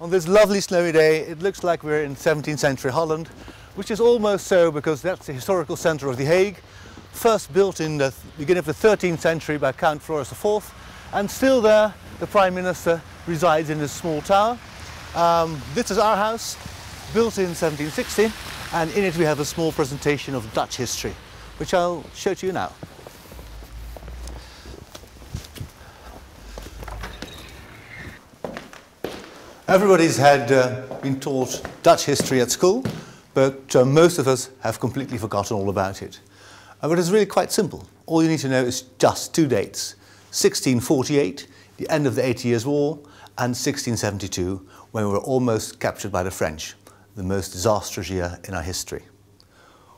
On this lovely snowy day, it looks like we're in 17th century Holland, which is almost so because that's the historical centre of The Hague, first built in the beginning of the 13th century by Count Floris IV, and still there the Prime Minister resides in this small tower. This is our house, built in 1760, and in it we have a small presentation of Dutch history, which I'll show to you now. Everybody's been taught Dutch history at school, but most of us have completely forgotten all about it. But it's really quite simple. All you need to know is just two dates: 1648, the end of the 80 Years' War, and 1672, when we were almost captured by the French, the most disastrous year in our history.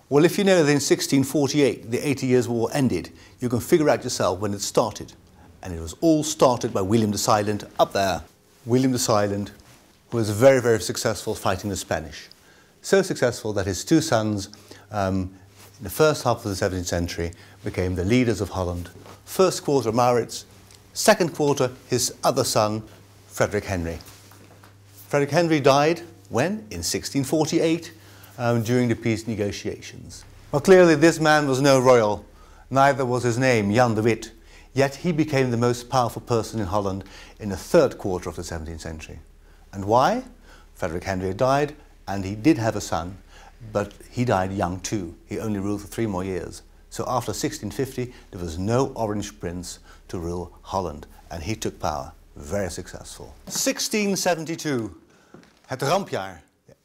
Well, if you know that in 1648 the 80 Years' War ended, you can figure out yourself when it started. And it was all started by William the Silent up there. William the Silent was very, very successful fighting the Spanish. So successful that his two sons, in the first half of the 17th century, became the leaders of Holland. First quarter Maurits, second quarter his other son, Frederick Henry. Frederick Henry died when? In 1648, during the peace negotiations. Well, clearly this man was no royal, neither was his name Jan de Witt, yet he became the most powerful person in Holland in the third quarter of the 17th century. And why? Frederick Henry died, and he did have a son, but he died young too. He only ruled for 3 more years. So after 1650, there was no Orange Prince to rule Holland, and he took power. Very successful. 1672, het rampjaar,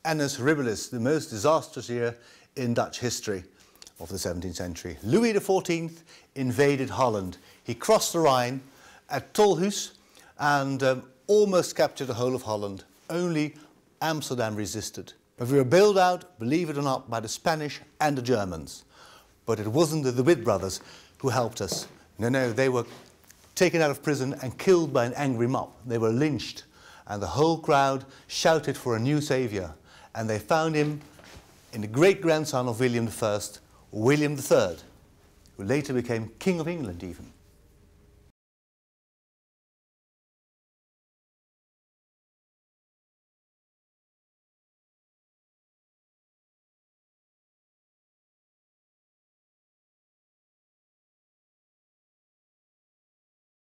annus horribilis, the most disastrous year in Dutch history of the 17th century. Louis XIV invaded Holland. He crossed the Rhine at Tolhuis and almost captured the whole of Holland. Only Amsterdam resisted. But we were bailed out, believe it or not, by the Spanish and the Germans. But it wasn't the Witt brothers who helped us. No, they were taken out of prison and killed by an angry mob. They were lynched, and the whole crowd shouted for a new saviour. And they found him in the great-grandson of William I, William III, who later became King of England even.